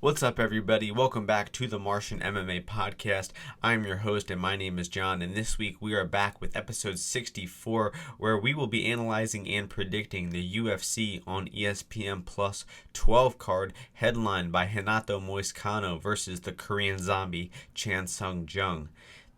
What's up, everybody? Welcome back to the Martian MMA podcast. I'm your host, and my name is John, and this week we are back with episode 64, where we will be analyzing and predicting the UFC on ESPN Plus 12 card, headlined by Renato Moicano versus the Korean zombie Chan Sung Jung.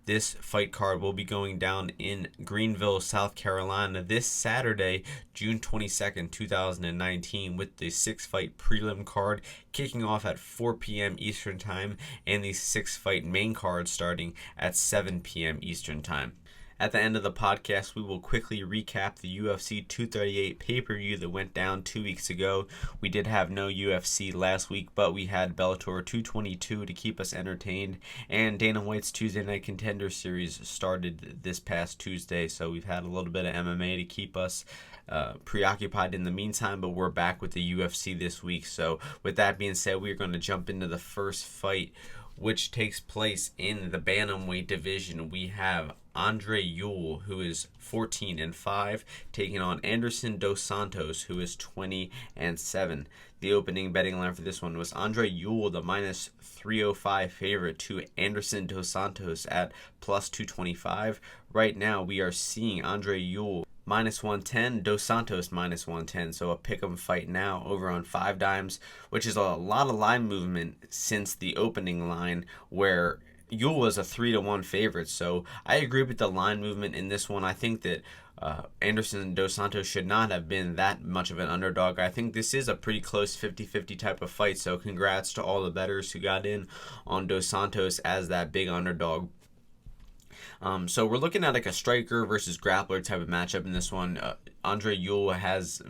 This fight card will be going down in Greenville, South Carolina this Saturday, June 22nd, 2019, with the 6-fight prelim card kicking off at 4 p.m. Eastern Time and the 6-fight main card starting at 7 p.m. Eastern Time. At the end of the podcast, we will quickly recap the UFC 238 pay-per-view that went down 2 weeks ago. We did have no UFC last week, but we had Bellator 222 to keep us entertained, and Dana White's Tuesday Night Contender Series started this past Tuesday, so we've had a little bit of MMA to keep us preoccupied in the meantime, but we're back with the UFC this week. So with that being said, we're going to jump into the first fight, which takes place in the bantamweight division. We have Andre Ewell, who is 14-5, taking on Anderson Dos Santos, who is 20-7. The opening betting line for this one was Andre Ewell, the minus 305 favorite, to Anderson Dos Santos at plus 225. Right now, we are seeing Andre Ewell minus 110, Dos Santos minus 110. So a pick'em fight now over on 5 Dimes, which is a lot of line movement since the opening line, where Ewell was a 3-1 favorite. So I agree with the line movement in this one. I think that Anderson Dos Santos should not have been that much of an underdog. I think this is a pretty close 50-50 type of fight. So congrats to all the bettors who got in on Dos Santos as that big underdog. So we're looking at like a striker versus grappler type of matchup in this one. Andre Ewell has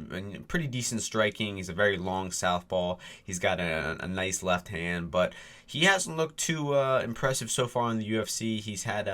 pretty decent striking. He's a very long southpaw. He's got a nice left hand, but he hasn't looked too impressive so far in the UFC. He had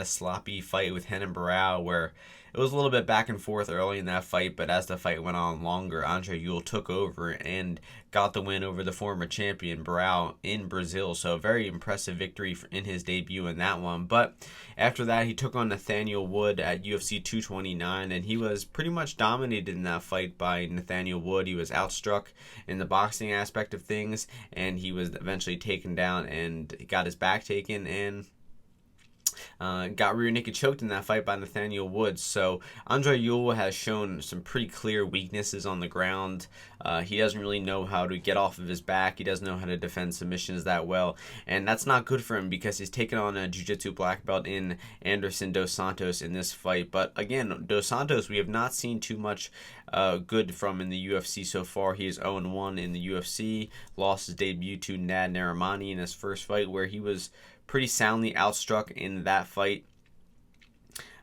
a sloppy fight with Renan Barão where it was a little bit back and forth early in that fight, but as the fight went on longer, Andre Ewell took over and got the win over the former champion Barão in Brazil. So a very impressive victory in his debut in that one. But after that, he took on Nathaniel Wood at UFC 229, and he was pretty much dominated in that fight by Nathaniel Wood. He was outstruck in the boxing aspect of things, and he was eventually taken down and got his back taken and got rear naked choked in that fight by Nathaniel Woods. So Andre Ewell has shown some pretty clear weaknesses on the ground. He doesn't really know how to get off of his back. He doesn't know how to defend submissions that well, and that's not good for him because he's taken on a jiu-jitsu black belt in Anderson Dos Santos in this fight. But again, Dos Santos we have not seen too much good from in the UFC so far. He is 0-1 in the UFC, lost his debut to Nad Narimani in his first fight, where he was pretty soundly outstruck in that fight.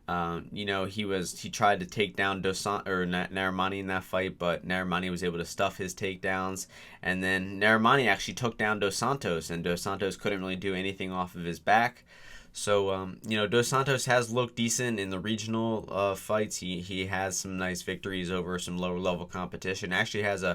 He tried to take down Narimani in that fight, but Narimani was able to stuff his takedowns. And then Narimani actually took down Dos Santos, and Dos Santos couldn't really do anything off of his back. So, Dos Santos has looked decent in the regional fights. He has some nice victories over some lower level competition. Actually has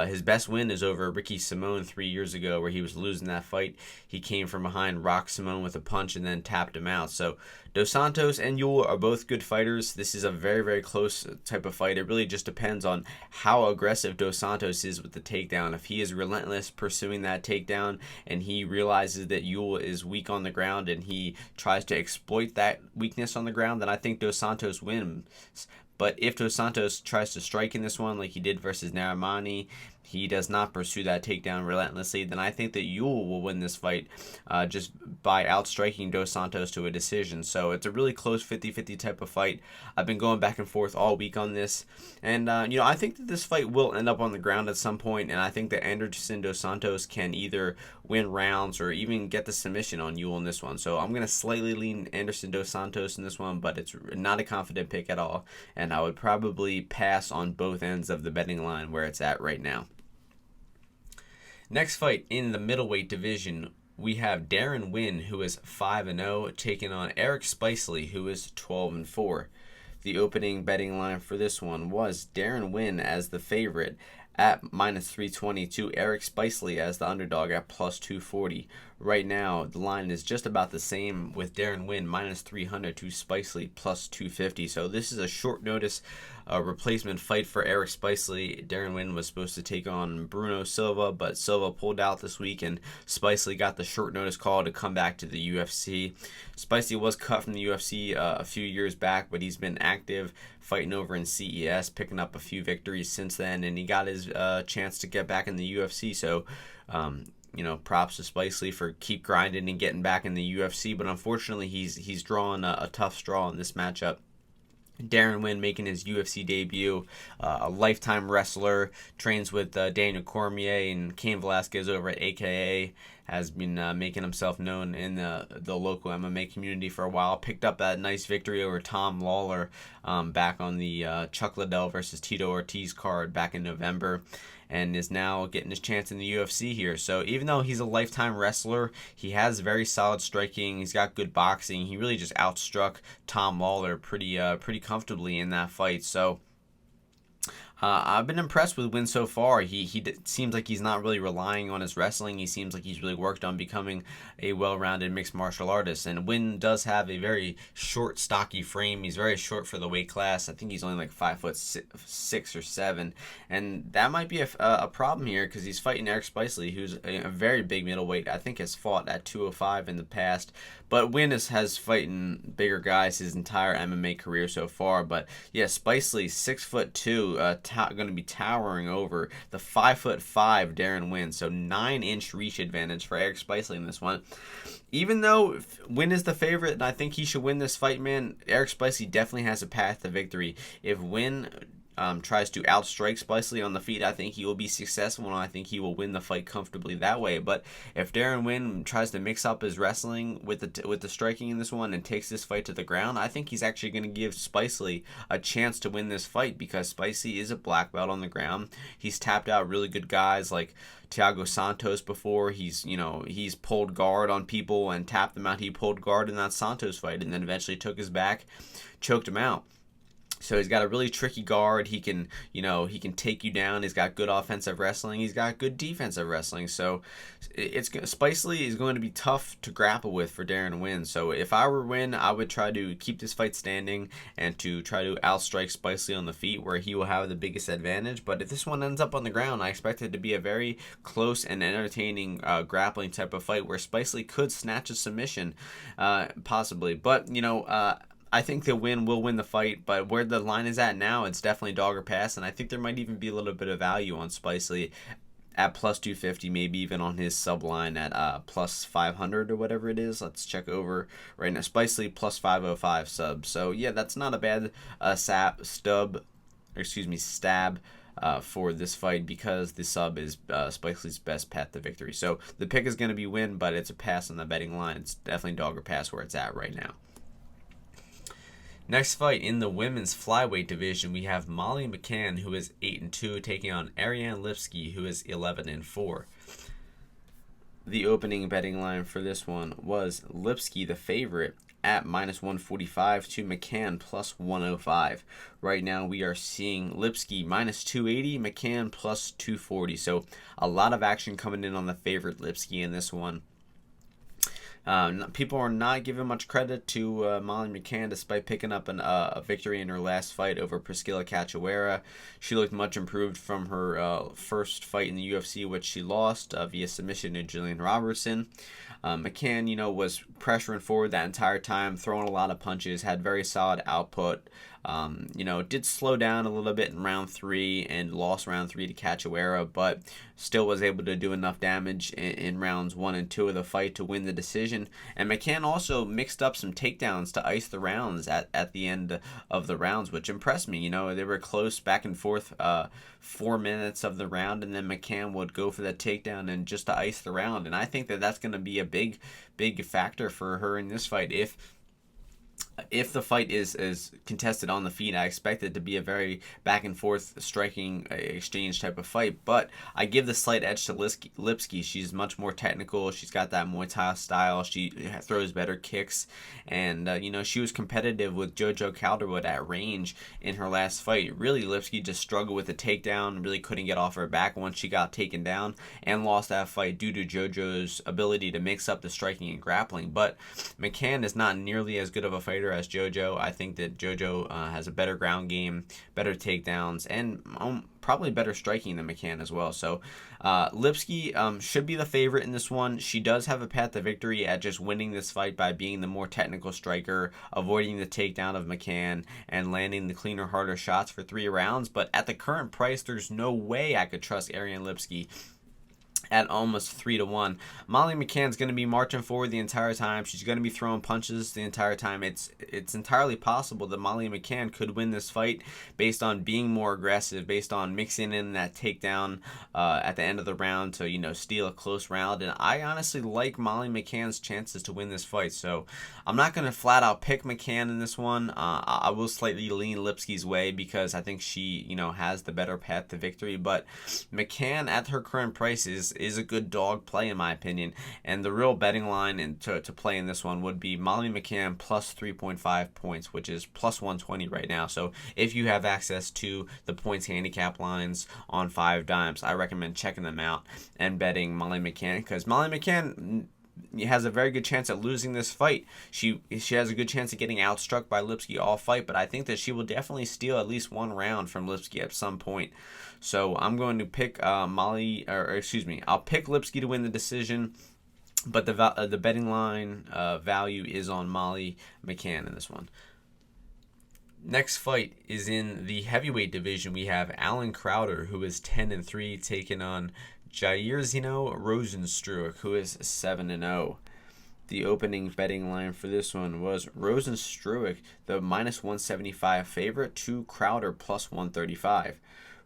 his best win is over Ricky Simón 3 years ago, where he was losing that fight. He came from behind, rocked Simón with a punch, and then tapped him out. So Dos Santos and Ewell are both good fighters. This is a very, very close type of fight. It really just depends on how aggressive Dos Santos is with the takedown. If he is relentless pursuing that takedown and he realizes that Ewell is weak on the ground and he tries to exploit that weakness on the ground, then I think Dos Santos wins. But if Dos Santos tries to strike in this one like he did versus Narimani, he does not pursue that takedown relentlessly, then I think that Ewell will win this fight just by outstriking Dos Santos to a decision. So it's a really close 50-50 type of fight. I've been going back and forth all week on this. And, I think that this fight will end up on the ground at some point, and I think that Anderson Dos Santos can either win rounds or even get the submission on Ewell in this one. So I'm going to slightly lean Anderson Dos Santos in this one, but it's not a confident pick at all. And I would probably pass on both ends of the betting line where it's at right now. Next fight in the middleweight division, we have Darren Winn, who is 5-0, taking on Eric Spicely, who is 12-4. The opening betting line for this one was Darren Winn as the favorite at minus 320 to Eric Spicely as the underdog at plus 240. Right now, the line is just about the same with Darren Winn minus 300 to Spicely plus 250. So this is a short notice replacement fight for Eric Spicely. Darren Winn was supposed to take on Bruno Silva, but Silva pulled out this week, and Spicely got the short notice call to come back to the UFC. Spicely was cut from the UFC a few years back, but he's been active, fighting over in CES, picking up a few victories since then, and he got his chance to get back in the UFC. So, props to Spicely for keep grinding and getting back in the UFC. But unfortunately, he's drawn a tough straw in this matchup. Darren Winn making his UFC debut, a lifetime wrestler, trains with Daniel Cormier and Cain Velasquez over at AKA, has been making himself known in the local MMA community for a while. Picked up that nice victory over Tom Lawler back on the Chuck Liddell versus Tito Ortiz card back in November, and is now getting his chance in the UFC here. So even though he's a lifetime wrestler, he has very solid striking. He's got good boxing. He really just outstruck Tom Lawler pretty comfortably in that fight. So I've been impressed with Winn so far. He seems like he's not really relying on his wrestling. He seems like he's really worked on becoming a well-rounded mixed martial artist. And Winn does have a very short, stocky frame. He's very short for the weight class. I think he's only like 5'6" or 7, and that might be a problem here because he's fighting Eric Spicely, who's a very big middleweight. I think has fought at 205 in the past. But Winn has fighting bigger guys his entire MMA career so far. But yeah, Spicely, 6'2", going to be towering over the 5'5" Darren Winn. So 9-inch reach advantage for Eric Spicely in this one. Even though Winn is the favorite, and I think he should win this fight, man, Eric Spicely definitely has a path to victory. If Winn tries to outstrike Spicely on the feet, I think he will be successful, and I think he will win the fight comfortably that way. But if Darren Winn tries to mix up his wrestling with the striking in this one and takes this fight to the ground, I think he's actually going to give Spicely a chance to win this fight, because Spicely is a black belt on the ground. He's tapped out really good guys like Thiago Santos before. He's pulled guard on people and tapped them out. He pulled guard in that Santos fight and then eventually took his back, choked him out. So he's got a really tricky guard. He can take you down. He's got good offensive wrestling. He's got good defensive wrestling. So Spicely is going to be tough to grapple with for Darren Winn. So if I were Winn, I would try to keep this fight standing and to try to outstrike Spicely on the feet, where he will have the biggest advantage. But if this one ends up on the ground, I expect it to be a very close and entertaining grappling type of fight where Spicely could snatch a submission, possibly. But I think the Winn will win the fight, but where the line is at now, it's definitely dog or pass, and I think there might even be a little bit of value on Spicely at plus 250, maybe even on his sub line at plus 500 or whatever it is. Let's check over right now. Spicely plus 505 sub. So yeah, that's not a bad stab for this fight, because the sub is Spicely's best path to victory. So the pick is going to be Winn, but it's a pass on the betting line. It's definitely dog or pass where it's at right now. Next fight in the women's flyweight division, we have Molly McCann, who is 8-2, taking on Ariane Lipski, who is 11-4. The opening betting line for this one was Lipski, the favorite, at minus 145 to McCann plus 105. Right now we are seeing Lipski minus 280, McCann plus 240. So a lot of action coming in on the favorite Lipski in this one. People are not giving much credit to Molly McCann, despite picking up a victory in her last fight over Priscilla Cachoeira. She looked much improved from her first fight in the UFC, which she lost via submission to Jillian Robertson. McCann, was pressuring forward that entire time, throwing a lot of punches, had very solid output. Did slow down a little bit in round 3 and lost round 3 to Cachoeira, but still was able to do enough damage in rounds 1 and 2 of the fight to win the decision. And McCann also mixed up some takedowns to ice the rounds at the end of the rounds, which impressed me. They were close back and forth 4 minutes of the round, and then McCann would go for that takedown and just to ice the round. And I think that that's going to be a big factor for her in this fight. If the fight is contested on the feet, I expect it to be a very back and forth striking exchange type of fight. But I give the slight edge to Lipski. She's much more technical. She's got that Muay Thai style. She throws better kicks. And, she was competitive with JoJo Calderwood at range in her last fight. Really, Lipski just struggled with the takedown, really couldn't get off her back once she got taken down, and lost that fight due to JoJo's ability to mix up the striking and grappling. But McCann is not nearly as good of a fighter fighter as JoJo. I think that JoJo has a better ground game, better takedowns, and probably better striking than McCann as well. So Lipski should be the favorite in this one. She does have a path to victory at just winning this fight by being the more technical striker, avoiding the takedown of McCann, and landing the cleaner, harder shots for 3 rounds. But at the current price, there's no way I could trust Ariane Lipski at almost 3-1. Molly McCann's going to be marching forward the entire time. She's going to be throwing punches the entire time. It's entirely possible that Molly McCann could win this fight based on being more aggressive, based on mixing in that takedown at the end of the round to, steal a close round. And I honestly like Molly McCann's chances to win this fight. So I'm not going to flat out pick McCann in this one. I will slightly lean Lipski's way because I think she, has the better path to victory. But McCann at her current price is a good dog play in my opinion, and the real betting line to play in this one would be Molly McCann plus 3.5 points, which is plus 120 right now. So if you have access to the points handicap lines on 5 dimes, I recommend checking them out and betting Molly McCann, because Molly McCann has a very good chance at losing this fight. She has a good chance of getting outstruck by Lipski all fight, but I think that she will definitely steal at least 1 round from Lipski at some point. So I'm going to pick I'll pick Lipski to win the decision, but the betting line value is on Molly McCann in this one. Next fight is in the heavyweight division. We have Alan Crowder, who is 10-3, taking on Jairzinho Rozenstruik, who is 7-0. The opening betting line for this one was Rozenstruik, the minus 175 favorite, to Crowder plus 135.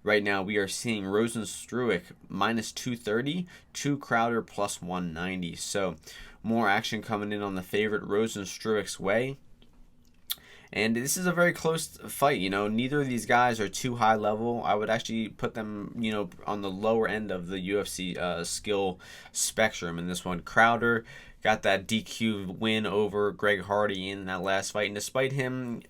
Right now we are seeing Rozenstruik minus 230 to Crowder plus 190. So more action coming in on the favorite Rozenstruik's way. And this is a very close fight. Neither of these guys are too high level. I would actually put them, on the lower end of the UFC skill spectrum in this one. Crowder got that DQ win over Greg Hardy in that last fight. And despite him,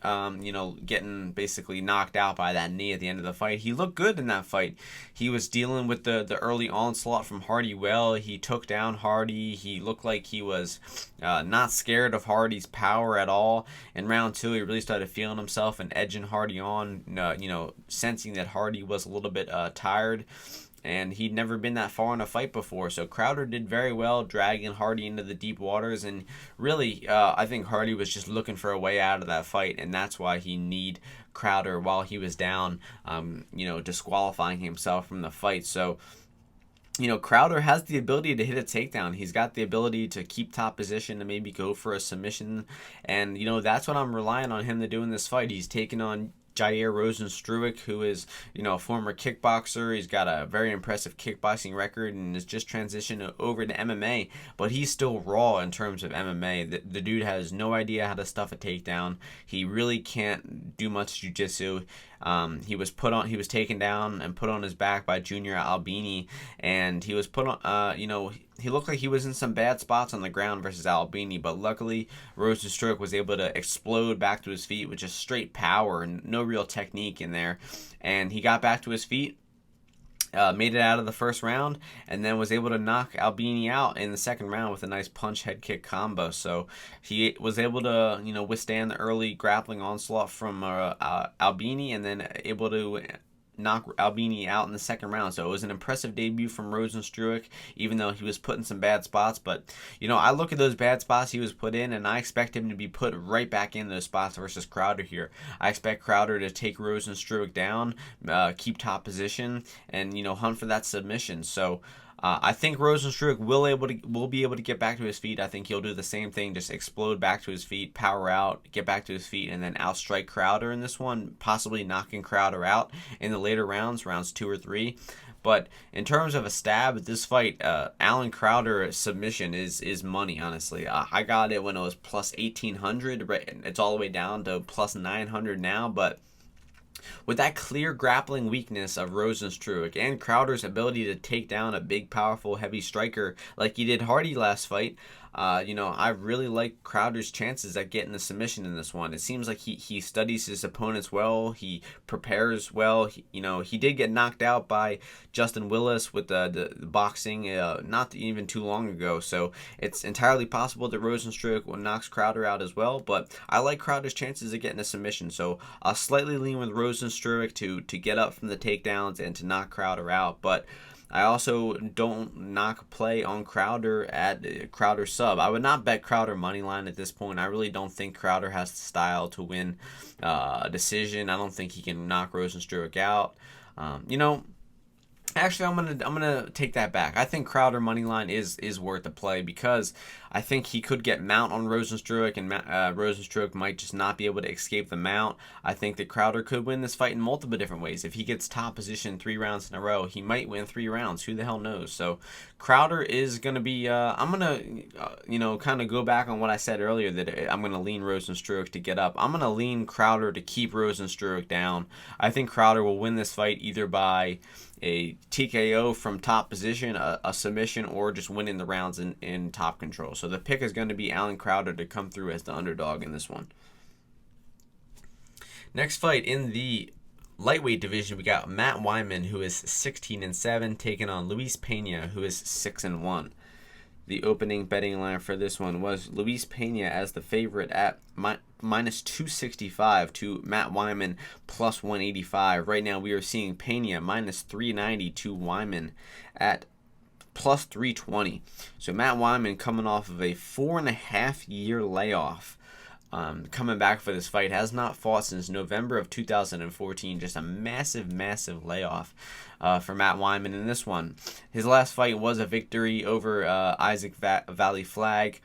getting basically knocked out by that knee at the end of the fight, he looked good in that fight. He was dealing with the early onslaught from Hardy well. He took down Hardy. He looked like he was not scared of Hardy's power at all. In round 2, he really started feeling himself and edging Hardy on, sensing that Hardy was a little bit tired. And he'd never been that far in a fight before. So Crowder did very well, dragging Hardy into the deep waters. And really, I think Hardy was just looking for a way out of that fight. And that's why he kneed Crowder while he was down, disqualifying himself from the fight. So, Crowder has the ability to hit a takedown. He's got the ability to keep top position and maybe go for a submission. And, that's what I'm relying on him to do in this fight. He's taking on Jair Rozenstruik, who is, a former kickboxer. He's got a very impressive kickboxing record and has just transitioned over to MMA, but he's still raw in terms of MMA. The dude has no idea how to stuff a takedown. He really can't do much jiu-jitsu. He was taken down and put on his back by Junior Albini, and he was put on, he looked like he was in some bad spots on the ground versus Albini, but luckily Rozenstruik was able to explode back to his feet with just straight power and no real technique in there, and he got back to his feet, made it out of the first round, and then was able to knock Albini out in the second round with a nice punch head kick combo. So he was able to, withstand the early grappling onslaught from Albini, and then able to knock Albini out in the second round. So it was an impressive debut from Rozenstruik, even though he was put in some bad spots. But, I look at those bad spots he was put in, and I expect him to be put right back in those spots versus Crowder here. I expect Crowder to take Rozenstruik down, keep top position, and, hunt for that submission. So I think Rozenstruik will be able to get back to his feet. I think he'll do the same thing, just explode back to his feet, power out, get back to his feet, and then outstrike Crowder in this one, possibly knocking Crowder out in the later rounds 2 or 3. But in terms of a stab at this fight, Alan Crowder submission is money, honestly. I got it when it was plus 1,800. It's all the way down to plus 900 now, but with that clear grappling weakness of Rozenstruik and Crowder's ability to take down a big, powerful, heavy striker like he did Hardy last fight, I really like Crowder's chances at getting the submission in this one. It seems like he studies his opponents well. He prepares well. He did get knocked out by Justin Willis with the boxing not even too long ago. So it's entirely possible that Rozenstruik knocks Crowder out as well. But I like Crowder's chances of getting a submission. So I'll slightly lean with Rozenstruik to get up from the takedowns and to knock Crowder out. But I also don't knock play on Crowder at Crowder sub. I would not bet Crowder money line at this point. I really don't think Crowder has the style to win a decision. I don't think he can knock Rozenstruik out. Actually, I'm gonna take that back. I think Crowder money line is worth a play because I think he could get mount on Rozenstruik, and Rozenstruik might just not be able to escape the mount. I think that Crowder could win this fight in multiple different ways. If he gets top position 3 rounds in a row, he might win 3 rounds. Who the hell knows? So Crowder is gonna be. I'm gonna kind of go back on what I said earlier that I'm gonna lean Rozenstruik to get up. I'm gonna lean Crowder to keep Rozenstruik down. I think Crowder will win this fight either by a TKO from top position, a submission, or just winning the rounds in top control. So the pick is going to be Alan Crowder to come through as the underdog in this one. Next fight in the lightweight division, we got Matt Wiman, who is 16-7, taking on Luis Pena, who is 6-1. The opening betting line for this one was Luis Pena as the favorite at minus 265 to Matt Wiman plus 185. Right now we are seeing Pena minus 390 to Wiman at plus 320. So Matt Wiman coming off of a 4.5-year layoff. Coming back for this fight, has not fought since November of 2014. Just a massive layoff for Matt Wiman in this one. His last fight was a victory over Isaac Valley Flag.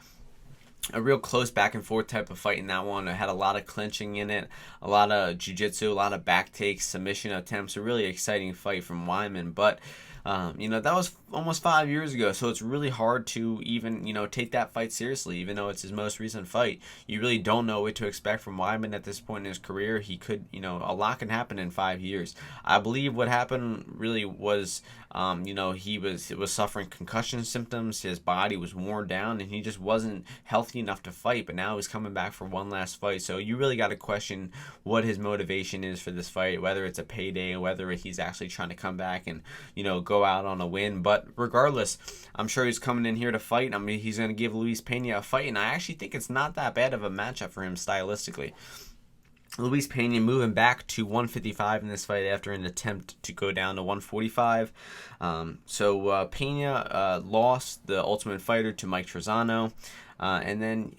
A real close back and forth type of fight in that one. It had a lot of clinching in it, a lot of jiu-jitsu, a lot of back takes, submission attempts. A really exciting fight from Wiman, but that was almost 5 years ago, so it's really hard to even, take that fight seriously, even though it's his most recent fight. You really don't know what to expect from Wiman at this point in his career. He could, a lot can happen in 5 years. I believe what happened really was, he was suffering concussion symptoms. His body was worn down, and he just wasn't healthy enough to fight, but now he's coming back for one last fight. So you really got to question what his motivation is for this fight, whether it's a payday, whether he's actually trying to come back and, go out on a win. But regardless, I'm sure he's coming in here to fight. I mean, he's going to give Luis Pena a fight, and I actually think it's not that bad of a matchup for him stylistically. Luis Pena moving back to 155 in this fight after an attempt to go down to 145. Pena lost the Ultimate Fighter to Mike Trizano. And then,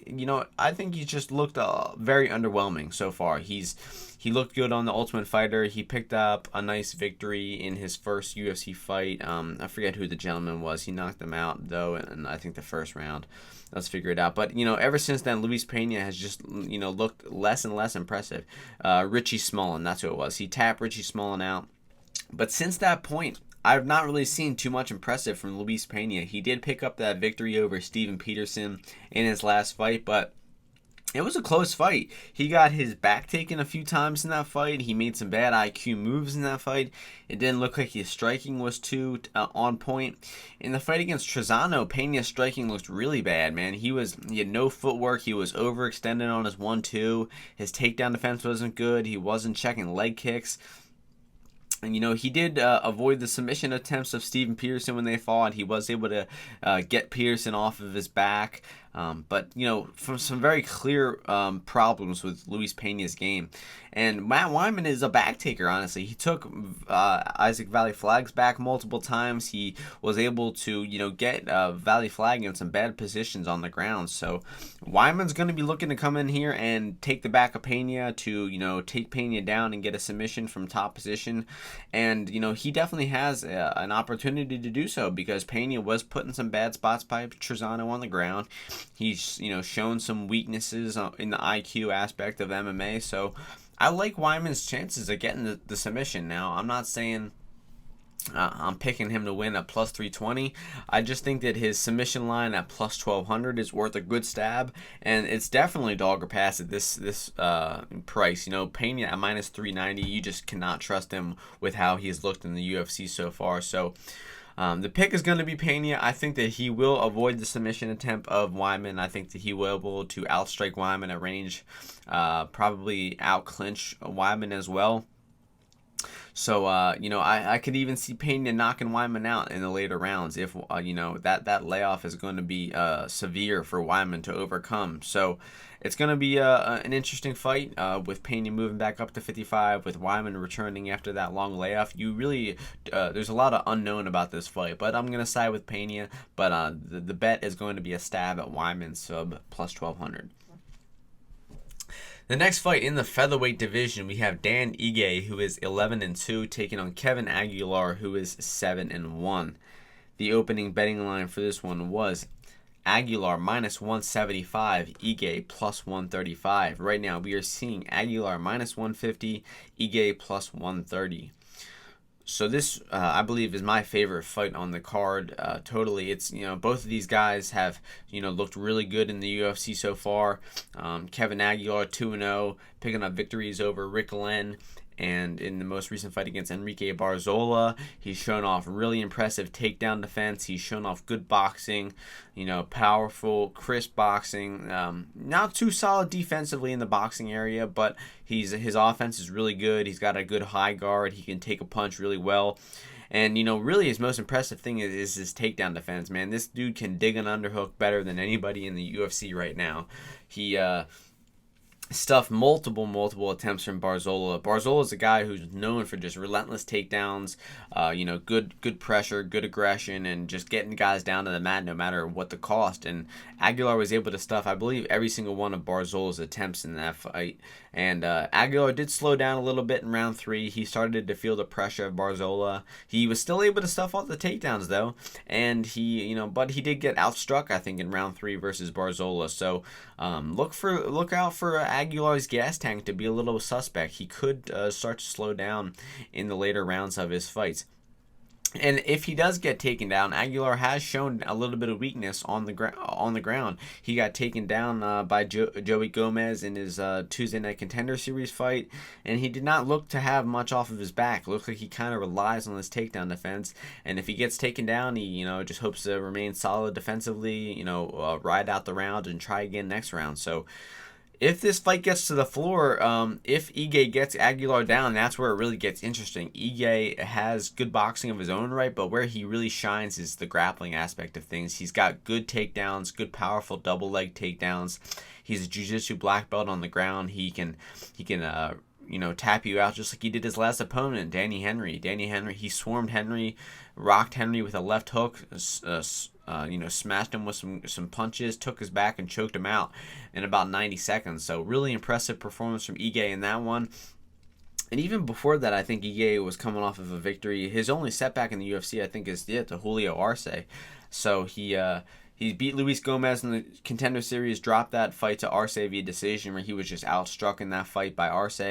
I think he's just looked very underwhelming so far. He looked good on the Ultimate Fighter. He picked up a nice victory in his first UFC fight. I forget who the gentleman was. He knocked him out, though, in I think the first round. Let's figure it out. But, ever since then, Luis Pena has just, looked less and less impressive. Richie Smullen, that's who it was. He tapped Richie Smullen out. But since that point, I've not really seen too much impressive from Luis Pena. He did pick up that victory over Steven Peterson in his last fight, but it was a close fight. He got his back taken a few times in that fight. He made some bad IQ moves in that fight. It didn't look like his striking was too on point. In the fight against Trizano, Pena's striking looked really bad, man. He had no footwork. He was overextended on his 1-2. His takedown defense wasn't good. He wasn't checking leg kicks. And, he did avoid the submission attempts of Steven Peterson when they fought. He was able to get Peterson off of his back. But, from some very clear problems with Luis Pena's game. And Matt Wiman is a back taker, honestly. He took Isaac Valley Flag's back multiple times. He was able to, get Valley Flag in some bad positions on the ground. So Wyman's going to be looking to come in here and take the back of Pena to, take Pena down and get a submission from top position. And, he definitely has an opportunity to do so because Pena was put in some bad spots by Trizano on the ground. He's, shown some weaknesses in the IQ aspect of MMA. So I like Wyman's chances of getting the submission. Now, I'm not saying I'm picking him to win at plus 320. I just think that his submission line at plus 1200 is worth a good stab, and it's definitely dog or pass at this price. Pena at minus 390, you just cannot trust him with how he's looked in the UFC so far. So the pick is going to be Pena. I think that he will avoid the submission attempt of Wiman. I think that he will be able to outstrike Wiman at range, probably out-clinch Wiman as well. So, I could even see Pena knocking Wiman out in the later rounds if, that layoff is going to be severe for Wiman to overcome. So, it's going to be an interesting fight with Pena moving back up to 55, with Wiman returning after that long layoff. There's a lot of unknown about this fight, but I'm going to side with Pena. But the bet is going to be a stab at Wiman sub plus 1200. The next fight in the featherweight division, we have Dan Ige, who is 11-2, taking on Kevin Aguilar, who is 7-1. The opening betting line for this one was Aguilar minus 175, Ige plus 135. Right now, we are seeing Aguilar minus 150, Ige plus 130. So this, I believe, is my favorite fight on the card. Totally, it's both of these guys have looked really good in the UFC so far. Kevin Aguilar 2-0, picking up victories over Rick Len. And in the most recent fight against Enrique Barzola, he's shown off really impressive takedown defense. He's shown off good boxing, powerful, crisp boxing. Not too solid defensively in the boxing area, but his offense is really good. He's got a good high guard. He can take a punch really well. And, really his most impressive thing is his takedown defense, man. This dude can dig an underhook better than anybody in the UFC right now. He stuffed multiple attempts from Barzola. Barzola is a guy who's known for just relentless takedowns, good pressure, good aggression, and just getting guys down to the mat no matter what the cost. And Aguilar was able to stuff, I believe, every single one of Barzola's attempts in that fight. And Aguilar did slow down a little bit in round 3. He started to feel the pressure of Barzola. He was still able to stuff all the takedowns though, and but he did get outstruck, I think, in round 3 versus Barzola. So look out for Aguilar's gas tank to be a little suspect. He could start to slow down in the later rounds of his fights. And if he does get taken down, Aguilar has shown a little bit of weakness on the ground. He got taken down by Joey Gomez in his Tuesday Night Contender Series fight, and he did not look to have much off of his back. It looks like he kind of relies on his takedown defense, and if he gets taken down, he just hopes to remain solid defensively, ride out the round and try again next round. So if this fight gets to the floor, if Ige gets Aguilar down, that's where it really gets interesting. Ige has good boxing of his own right, but where he really shines is the grappling aspect of things. He's got good takedowns, good powerful double leg takedowns. He's a jiu-jitsu black belt on the ground. He can tap you out just like he did his last opponent, Danny Henry. He swarmed Henry, rocked Henry with a left hook, smashed him with some punches, took his back, and choked him out in about 90 seconds. So really impressive performance from Ige in that one. And even before that, I think Ige was coming off of a victory. His only setback in the UFC, I think, is to Julio Arce. So he beat Luis Gomez in the Contender Series, dropped that fight to Arce via decision, where he was just outstruck in that fight by Arce.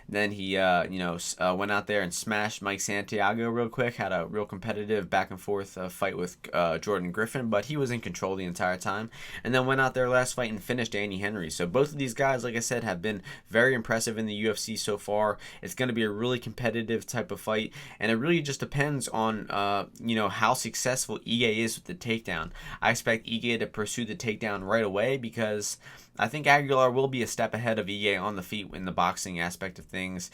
Then he, went out there and smashed Mike Santiago real quick, had a real competitive back-and-forth fight with Jordan Griffin, but he was in control the entire time. And then went out there last fight and finished Danny Henry. So both of these guys, like I said, have been very impressive in the UFC so far. It's going to be a really competitive type of fight, and it really just depends on, how successful Ige is with the takedown. I expect Ige to pursue the takedown right away because I think Aguilar will be a step ahead of Ige on the feet in the boxing aspect of things,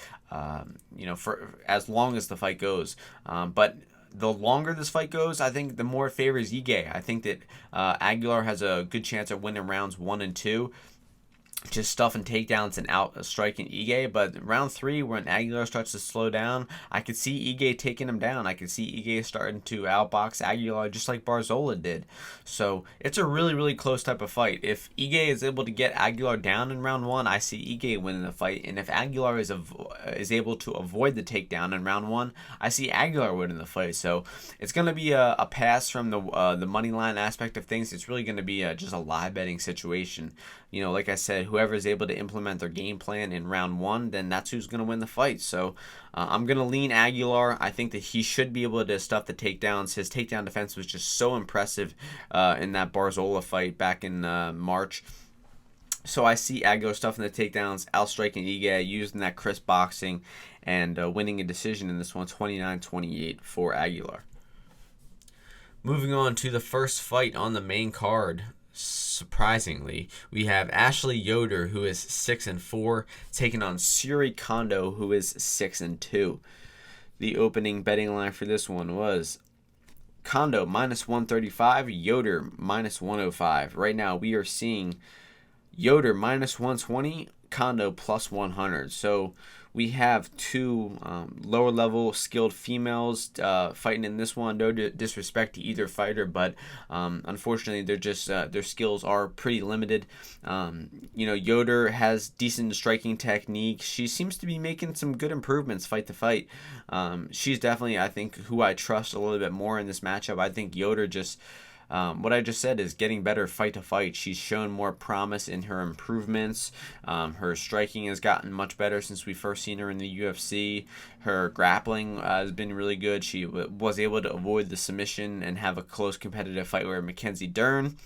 for as long as the fight goes. But the longer this fight goes, I think the more it favors Ige. I think that Aguilar has a good chance of winning rounds 1 and 2. Just stuffing takedowns and out striking Ige, but round 3, when Aguilar starts to slow down, I could see Ige taking him down. I could see Ige starting to outbox Aguilar just like Barzola did. So it's a really, really close type of fight. If Ige is able to get Aguilar down in round 1, I see Ige winning the fight, and if Aguilar is able to avoid the takedown in round 1, I see Aguilar winning the fight. So it's going to be a pass from the money line aspect of things. It's really going to be just a live betting situation. Like I said, said, whoever is able to implement their game plan in round 1, then that's who's going to win the fight. So I'm going to lean Aguilar. I think that he should be able to stuff the takedowns. His takedown defense was just so impressive in that Barzola fight back in March. So I see Aguilar stuffing the takedowns, outstriking Ige, using that crisp boxing, and winning a decision in this one, 29-28 for Aguilar. Moving on to the first fight on the main card. Surprisingly, we have Ashley Yoder, who is 6-4, taking on Kondo, who is 6-2. The opening betting line for this one was Kondo -135, Yoder -105. Right now, we are seeing Yoder -120, Kondo +100. So we have two lower level skilled females fighting in this one. No disrespect to either fighter, but unfortunately they're just their skills are pretty limited. Yoder has decent striking technique. She seems to be making some good improvements fight to fight. She's definitely, I think, who I trust a little bit more in this matchup. I think Yoder just what I just said is getting better fight to fight. She's shown more promise in her improvements. Her striking has gotten much better since we first seen her in the UFC. Her grappling has been really good. She was able to avoid the submission and have a close competitive fight with Mackenzie Dern.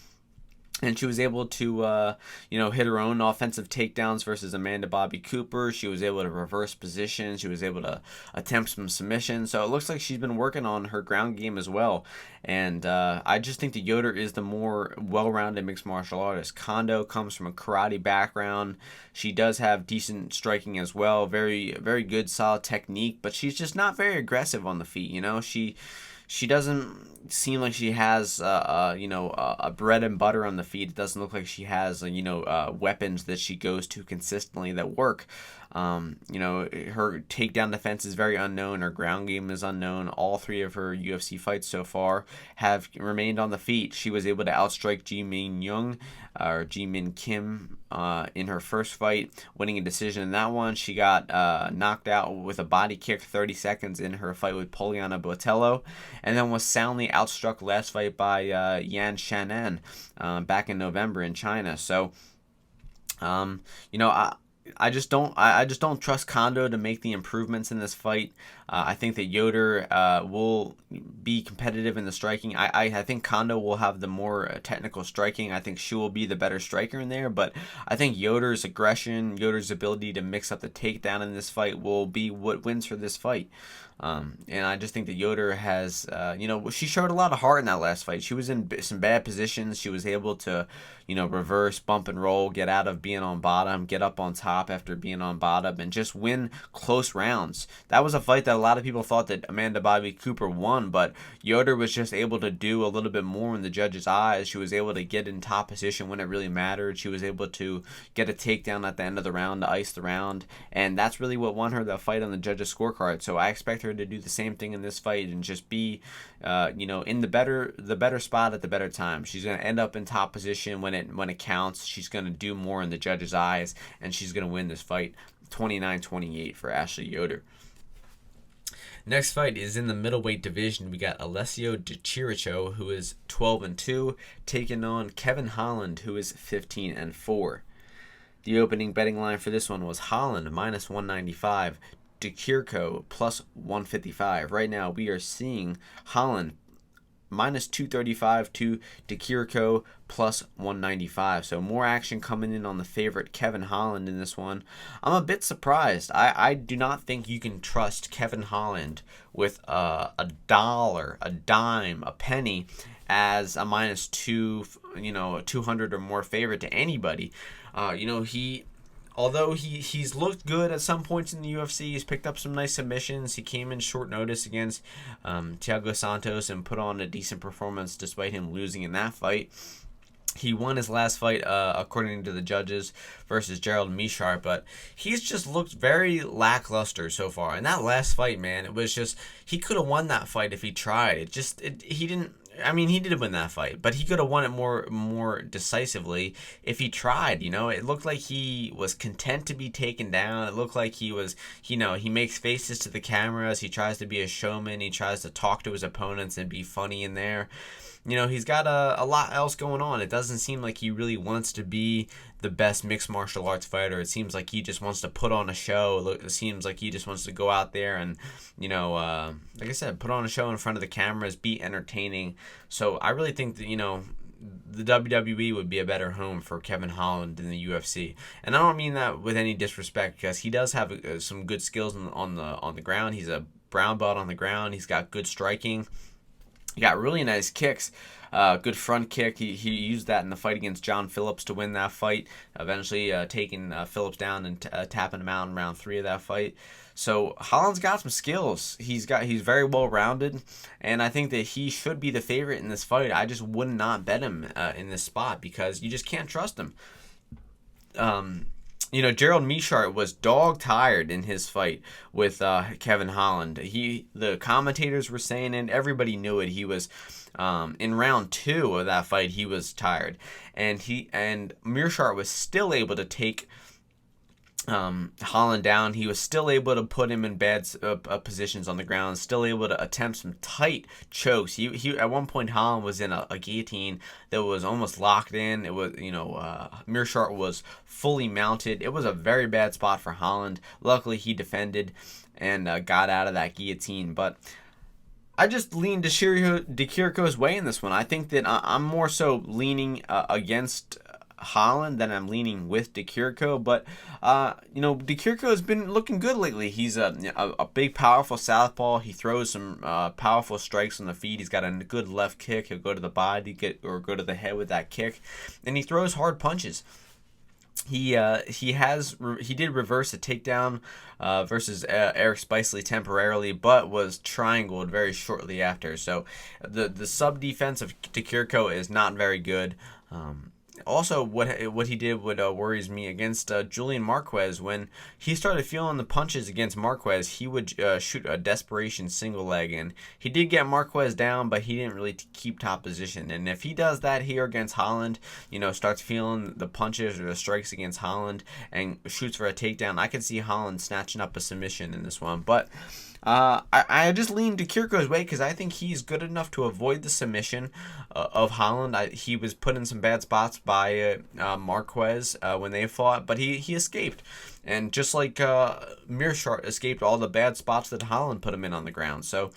And she was able to, hit her own offensive takedowns versus Amanda Bobby Cooper. She was able to reverse positions. She was able to attempt some submissions. So it looks like she's been working on her ground game as well. And I just think that Yoder is the more well-rounded mixed martial artist. Kondo comes from a karate background. She does have decent striking as well. Very, very good, solid technique. But she's just not very aggressive on the feet. She doesn't seem like she has, a bread and butter on the feet. It doesn't look like she has, weapons that she goes to consistently that work. Her takedown defense is very unknown. Her ground game is unknown. All 3 of her UFC fights so far have remained on the feet. She was able to outstrike Ji Min Kim in her first fight, winning a decision in that one. She got knocked out with a body kick 30 seconds in her fight with Poliana Botello, and then was soundly outstruck last fight by Yan Shannan back in November in China. So, I just don't trust Kondo to make the improvements in this fight. I think that Yoder will be competitive in the striking. I think Kondo will have the more technical striking. I think she will be the better striker in there. But I think Yoder's aggression, Yoder's ability to mix up the takedown in this fight will be what wins for this fight. And I just think that Yoder has, she showed a lot of heart in that last fight. She was in some bad positions. She was able to, reverse, bump and roll, get out of being on bottom, get up on top after being on bottom, and just win close rounds. That was a fight that a lot of people thought that Amanda Bobby Cooper won, but Yoder was just able to do a little bit more in the judges' eyes. She was able to get in top position when it really mattered. She was able to get a takedown at the end of the round to ice the round, and that's really what won her the fight on the judges' scorecard. So I expect her to do the same thing in this fight and just be, in the better spot at the better time. She's going to end up in top position when it counts. She's going to do more in the judges' eyes, and she's going to win this fight 29-28 for Ashley Yoder. Next fight is in the middleweight division. We got Alessio Di Chirico, who is 12-2, taking on Kevin Holland, who is 15-4. The opening betting line for this one was Holland -195, Di Chirico +155. Right now, we are seeing Holland -235 to Di Chirico +195. So more action coming in on the favorite Kevin Holland in this one. I'm a bit surprised. I do not think you can trust Kevin Holland with a dollar, a dime, a penny as a -2, 200 or more favorite to anybody. Although he's looked good at some points in the UFC, he's picked up some nice submissions. He came in short notice against Thiago Santos and put on a decent performance despite him losing in that fight. He won his last fight, according to the judges, versus Gerald Meerschaert, but he's just looked very lackluster so far. In that last fight, man, it was just, he could have won that fight if he tried. He didn't. I mean, he did win that fight, but he could have won it more decisively if he tried. It looked like he was content to be taken down. It looked like he was, he makes faces to the cameras. He tries to be a showman. He tries to talk to his opponents and be funny in there. he's got a lot else going on. It doesn't seem like he really wants to be the best mixed martial arts fighter. It seems like he just wants to put on a show. It seems like he just wants to go out there and, like I said, put on a show in front of the cameras, be entertaining. So I really think that, the WWE would be a better home for Kevin Holland than the UFC. And I don't mean that with any disrespect, because he does have some good skills on the ground. He's a brown belt on the ground. He's got good striking. He got really nice kicks. Good front kick. He used that in the fight against John Phillips to win that fight, eventually taking Phillips down and tapping him out in round 3 of that fight. So Holland's got some skills. He's very well rounded, and I think that he should be the favorite in this fight. I just would not bet him in this spot because you just can't trust him. Gerald Meerschaert was dog tired in his fight with Kevin Holland. The commentators were saying it, everybody knew it. He was in round 2 of that fight. He was tired, and Meerschaert was still able to take Holland down. He was still able to put him in bad positions on the ground, still able to attempt some tight chokes. He at one point Holland was in a guillotine that was almost locked in. It was, Meerschaert was fully mounted. It was a very bad spot for Holland. Luckily he defended and got out of that guillotine, but I just lean Chirico's way in this one. I think that I'm more so leaning against Holland than I'm leaning with Chirico, but Chirico has been looking good lately. He's a big, powerful southpaw. He throws some powerful strikes on the feet. He's got a good left kick. He'll go to the body, go to the head with that kick, and he throws hard punches. He did reverse a takedown versus Eric Spicely temporarily, but was triangled very shortly after. So the sub defense of Chirico is not very good. Also, what he did worries me against Julian Marquez. When he started feeling the punches against Marquez, he would shoot a desperation single leg, and he did get Marquez down, but he didn't really keep top position. And if he does that here against Holland, starts feeling the punches or the strikes against Holland and shoots for a takedown, I could see Holland snatching up a submission in this one. But I just lean Chirico's way because I think he's good enough to avoid the submission of Holland. He was put in some bad spots by Marquez when they fought, but he escaped. And just like Meerschaert escaped all the bad spots that Holland put him in on the ground. So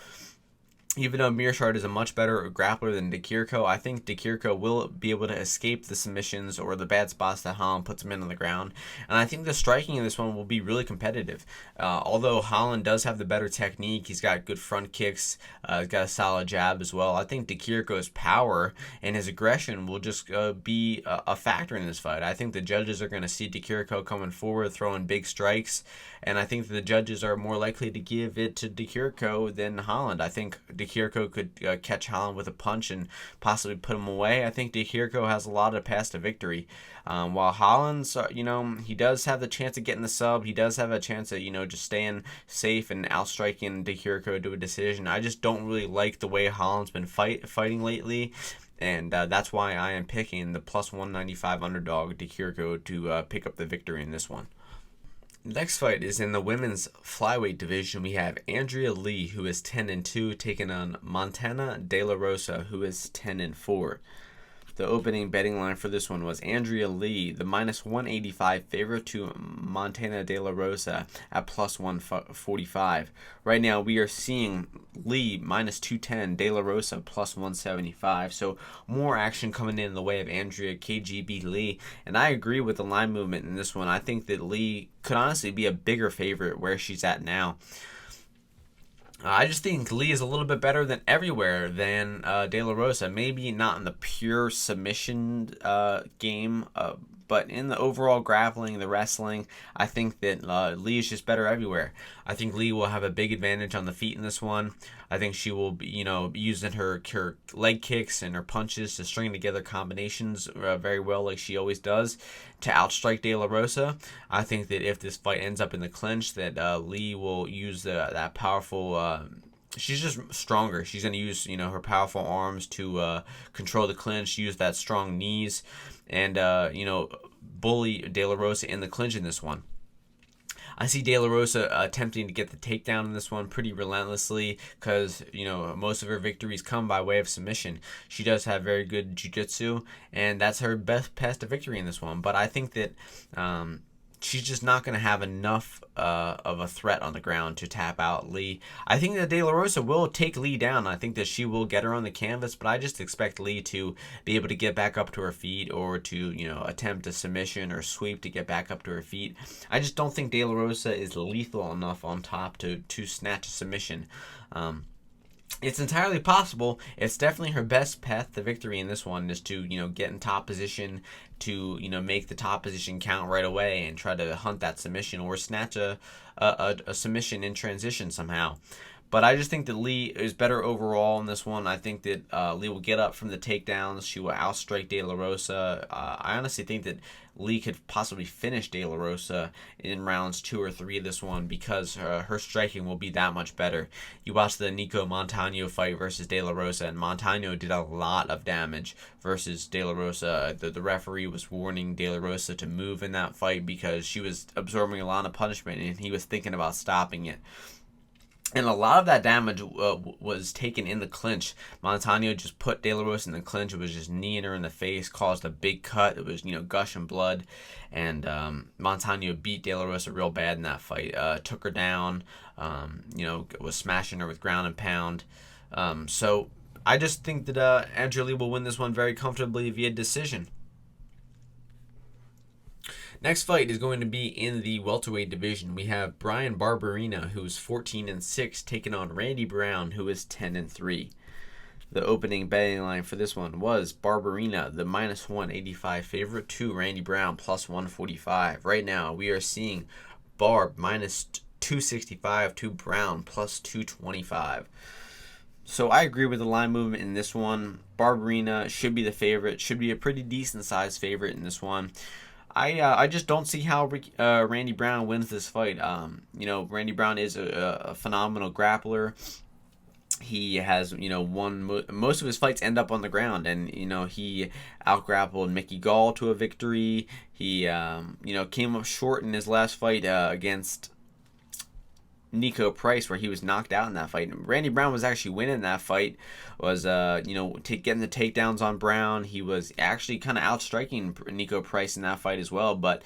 even though Meerschaert is a much better grappler than Chirico, I think Chirico will be able to escape the submissions or the bad spots that Holland puts him in on the ground. And I think the striking in this one will be really competitive. Although Holland does have the better technique, he's got good front kicks, he's got a solid jab as well. I think Chirico's power and his aggression will just be a factor in this fight. I think the judges are going to see Chirico coming forward, throwing big strikes, and I think the judges are more likely to give it to Chirico than Holland. I think Chirico could catch Holland with a punch and possibly put him away. I think Chirico has a lot of paths to victory. While Holland's, he does have the chance of getting the sub. He does have a chance of, just staying safe and outstriking Chirico to a decision. I just don't really like the way Holland's been fighting lately. And that's why I am picking the plus 195 underdog Chirico to pick up the victory in this one. Next fight is in the women's flyweight division. We have Andrea Lee, who is 10-2, taking on Montana De La Rosa, who is 10-4. The opening betting line for this one was Andrea Lee, the minus 185 favorite to Montana De La Rosa at plus 145. Right now we are seeing Lee minus 210, De La Rosa plus 175. So more action coming in the way of Andrea KGB Lee. And I agree with the line movement in this one. I think that Lee could honestly be a bigger favorite where she's at now. I just think Lee is a little bit better than everywhere than De La Rosa. Maybe not in the pure submission game, but in the overall grappling, the wrestling, I think that Lee is just better everywhere. I think Lee will have a big advantage on the feet in this one. I think she will be, using her leg kicks and her punches to string together combinations very well, like she always does, to outstrike De La Rosa. I think that if this fight ends up in the clinch, that Lee will use that powerful. She's just stronger. She's going to use, her powerful arms to control the clinch, use that strong knees, and bully De La Rosa in the clinch in this one. I see De La Rosa attempting to get the takedown in this one pretty relentlessly because, most of her victories come by way of submission. She does have very good jiu-jitsu, and that's her best path to victory in this one. But I think that she's just not going to have enough of a threat on the ground to tap out Lee. I think that De La Rosa will take Lee down. I think that she will get her on the canvas, but I just expect Lee to be able to get back up to her feet or to, attempt a submission or sweep to get back up to her feet. I just don't think De La Rosa is lethal enough on top to snatch a submission. It's entirely possible. It's definitely her best path to victory in this one is to, get in top position, to, make the top position count right away and try to hunt that submission or snatch a submission in transition somehow. But I just think that Lee is better overall in this one. I think that Lee will get up from the takedowns. She will outstrike De La Rosa. I honestly think that Lee could possibly finish De La Rosa in rounds 2 or 3 of this one because her striking will be that much better. You watch the Nico Montano fight versus De La Rosa, and Montano did a lot of damage versus De La Rosa. The referee was warning De La Rosa to move in that fight because she was absorbing a lot of punishment, and he was thinking about stopping it. And a lot of that damage was taken in the clinch. Montano just put De La Rosa in the clinch. It was just kneeing her in the face, caused a big cut. It was, gushing blood. And Montano beat De La Rosa real bad in that fight. Took her down, was smashing her with ground and pound. So I just think that Andrew Lee will win this one very comfortably via decision. Next fight is going to be in the welterweight division. We have Bryan Barberena, who is 14-6, taking on Randy Brown, who is 10-3. The opening betting line for this one was Barberena, the -185 favorite, to Randy Brown +145. Right now, we are seeing Barb -265 to Brown +225. So I agree with the line movement in this one. Barberena should be the favorite, should be a pretty decent sized favorite in this one. I just don't see how Randy Brown wins this fight. Randy Brown is a phenomenal grappler. He has, won most of his fights end up on the ground, and he outgrappled Mickey Gall to a victory. He came up short in his last fight against Nico Price, where he was knocked out in that fight. Randy Brown was actually winning that fight, was getting the takedowns on Brown. He was actually kind of outstriking Nico Price in that fight as well, but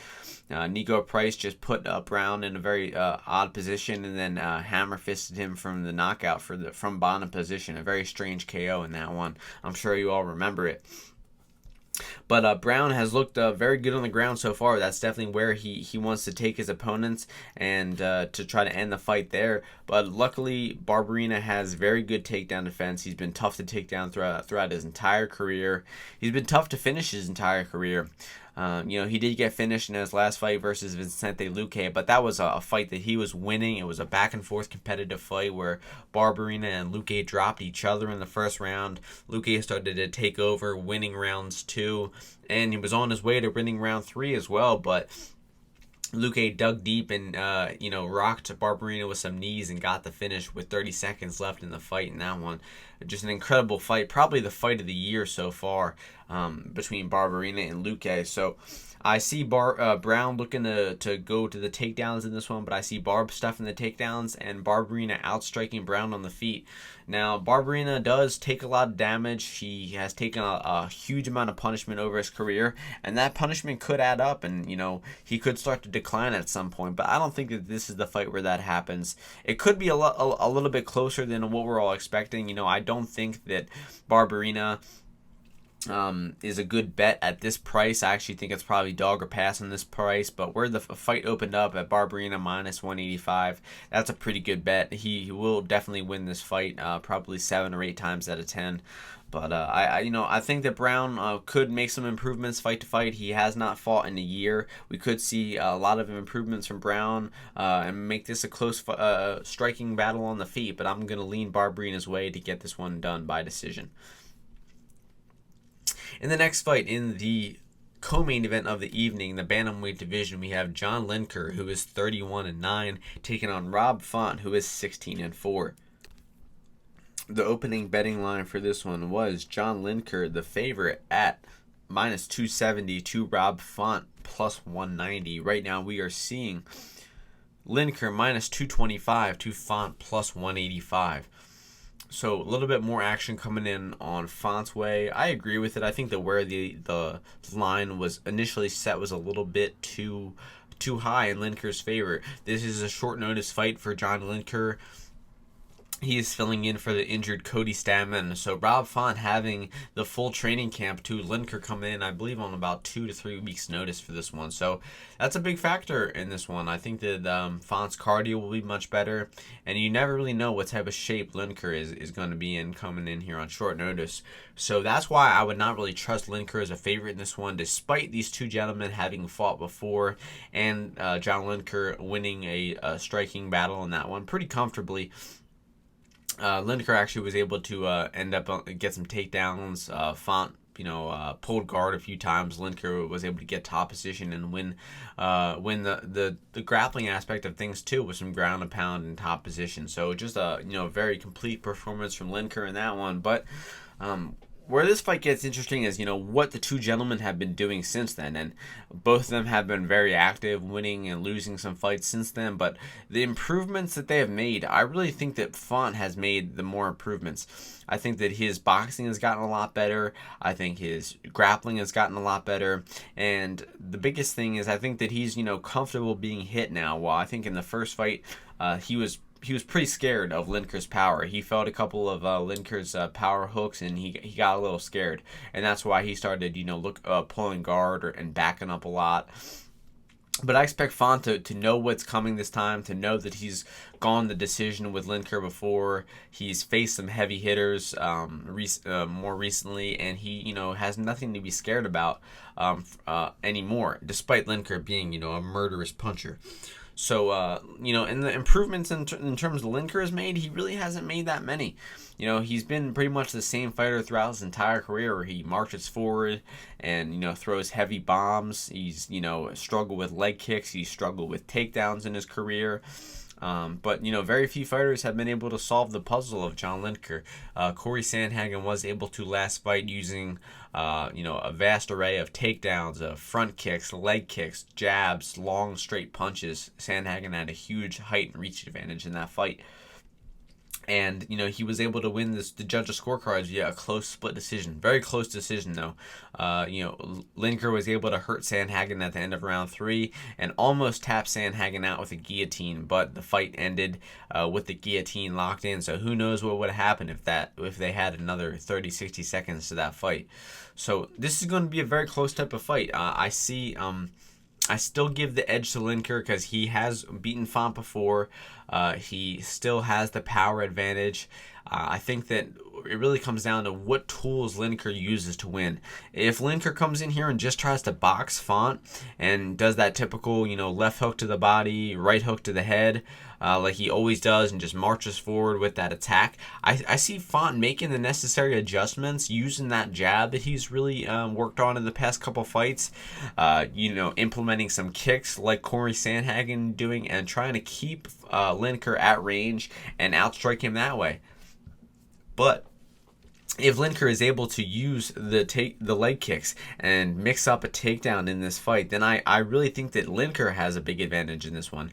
Nico Price just put Brown in a very odd position and then hammer fisted him from the knockout from bottom position. A very strange KO in that one. I'm sure you all remember it. But Brown has looked very good on the ground so far. That's definitely where he wants to take his opponents and to try to end the fight there. But luckily, Barberena has very good takedown defense. He's been tough to take down throughout his entire career. He's been tough to finish his entire career. He did get finished in his last fight versus Vicente Luque, but that was a fight that he was winning. It was a back-and-forth competitive fight where Barberena and Luque dropped each other in the first round. Luque started to take over, winning rounds 2, and he was on his way to winning round 3 as well, but Luque dug deep and, rocked Barberena with some knees and got the finish with 30 seconds left in the fight in that one. Just an incredible fight, probably the fight of the year so far between Barberena and Luque. So I see Brown looking to go to the takedowns in this one, but I see Barb stuffing the takedowns and Barberena outstriking Brown on the feet. Now, Barberena does take a lot of damage. He has taken a huge amount of punishment over his career, and that punishment could add up, and, he could start to decline at some point, but I don't think that this is the fight where that happens. It could be a little bit closer than what we're all expecting. I don't think that Barberena is a good bet at this price. I actually think it's probably dog or pass on this price, but where the fight opened up at Barberena -185, that's a pretty good bet. He will definitely win this fight, probably 7 or 8 times out of 10. But I think that Brown could make some improvements fight to fight. He has not fought in a year. We could see a lot of improvements from Brown and make this a close striking battle on the feet. But I'm going to lean Barberena's way to get this one done by decision. In the next fight, in the co-main event of the evening, the bantamweight division, we have John Lineker, who is 31-9, taking on Rob Font, who is 16-4. The opening betting line for this one was John Lineker, the favorite, at -270 to Rob Font +190. Right now, we are seeing Lineker minus 225 to Font plus 185. So a little bit more action coming in on Font's way. I agree with it. I think that where the line was initially set was a little bit too high in Lineker's favor. This is a short notice fight for John Lineker. He is filling in for the injured Cody Stamann. So Rob Font having the full training camp to Lineker coming in, I believe, on about 2 to 3 weeks notice for this one. So that's a big factor in this one. I think that Font's cardio will be much better. And you never really know what type of shape Lineker is going to be in coming in here on short notice. So that's why I would not really trust Lineker as a favorite in this one, despite these two gentlemen having fought before and John Lineker winning a striking battle in that one pretty comfortably. Lineker actually was able to end up get some takedowns. Font, pulled guard a few times. Lineker was able to get top position and win the grappling aspect of things too, with some ground and pound and top position. So just a very complete performance from Lineker in that one. But where this fight gets interesting is, what the two gentlemen have been doing since then. And both of them have been very active, winning and losing some fights since then. But the improvements that they have made, I really think that Font has made the more improvements. I think that his boxing has gotten a lot better. I think his grappling has gotten a lot better. And the biggest thing is I think that he's, comfortable being hit now. While I think in the first fight, he was pretty scared of Lineker's power. He felt a couple of Lineker's power hooks, and he got a little scared, and that's why he started, pulling guard and backing up a lot. But I expect Font to know what's coming this time, to know that he's gone the decision with Lineker before. He's faced some heavy hitters more recently, and he has nothing to be scared about anymore, despite Lineker being a murderous puncher. So, and the improvements in terms of Lineker has made, he really hasn't made that many. He's been pretty much the same fighter throughout his entire career, where he marches forward and, throws heavy bombs. He's, struggled with leg kicks. He's struggled with takedowns in his career. But very few fighters have been able to solve the puzzle of John Lineker. Corey Sandhagen was able to last fight using, a vast array of takedowns, front kicks, leg kicks, jabs, long straight punches. Sandhagen had a huge height and reach advantage in that fight. And, he was able to win the judges' scorecards via a close split decision. Very close decision, though. Lineker was able to hurt Sandhagen at the end of round 3 and almost tap Sandhagen out with a guillotine, but the fight ended with the guillotine locked in. So who knows what would have happened if they had another 30, 60 seconds to that fight. So this is going to be a very close type of fight. I still give the edge to Lineker because he has beaten Font before. He still has the power advantage. I think that it really comes down to what tools Lineker uses to win. If Lineker comes in here and just tries to box Font and does that typical, left hook to the body, right hook to the head, like he always does, and just marches forward with that attack, I see Font making the necessary adjustments, using that jab that he's really worked on in the past couple fights, implementing some kicks like Corey Sandhagen doing, and trying to keep Lineker at range and outstrike him that way. But if Lineker is able to use the leg kicks and mix up a takedown in this fight, then I really think that Lineker has a big advantage in this one.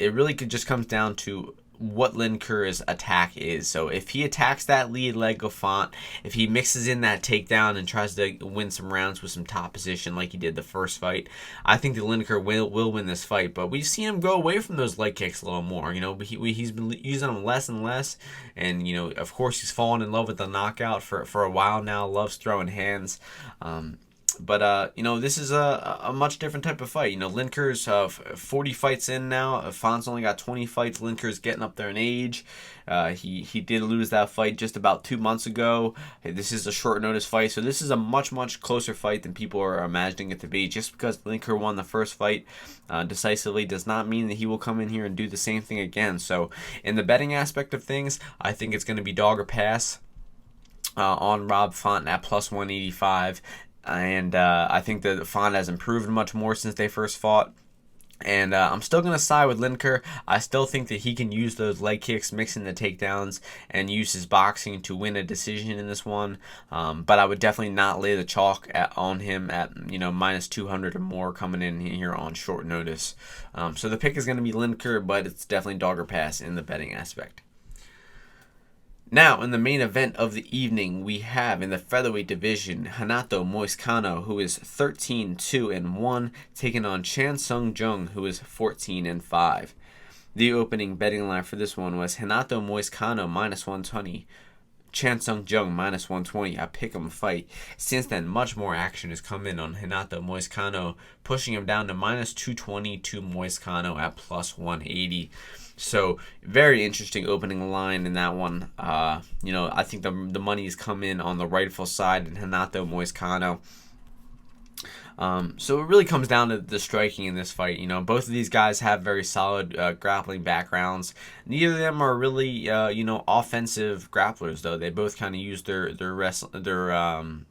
It really just comes down to what Lineker's attack is. So if he attacks that lead leg of Font, if he mixes in that takedown and tries to win some rounds with some top position like he did the first fight, I think that Lineker will win this fight. But we've seen him go away from those leg kicks a little more. He's been using them less and less, and of course he's fallen in love with the knockout for a while now. Loves throwing hands. But this is a much different type of fight. Lineker's 40 fights in now. Font's only got 20 fights. Lineker's getting up there in age. He did lose that fight just about 2 months ago. This is a short notice fight, so this is a much closer fight than people are imagining it to be. Just because Lineker won the first fight decisively does not mean that he will come in here and do the same thing again. So in the betting aspect of things, I think it's going to be dog or pass on Rob Font at plus 185. And I think that Font has improved much more since they first fought. And I'm still going to side with Lineker. I still think that he can use those leg kicks, mixing the takedowns, and use his boxing to win a decision in this one. But I would definitely not lay the chalk on him at minus 200 or more coming in here on short notice. So the pick is going to be Lineker, but it's definitely dog or pass in the betting aspect. Now, in the main event of the evening, we have in the featherweight division, Renato Moicano, who is 13-2-1, taking on Chan Sung Jung, who is 14-5. The opening betting line for this one was Renato Moicano minus 120, Chan Sung Jung minus 120. I pick 'em fight. Since then, much more action has come in on Renato Moicano, pushing him down to minus 220 to Moicano at plus 180. So very interesting opening line in that one. I think the money's come in on the rightful side in Renato Moicano. So it really comes down to the striking in this fight. Both of these guys have very solid grappling backgrounds. Neither of them are really, offensive grapplers, though. They both kind of use their grappling,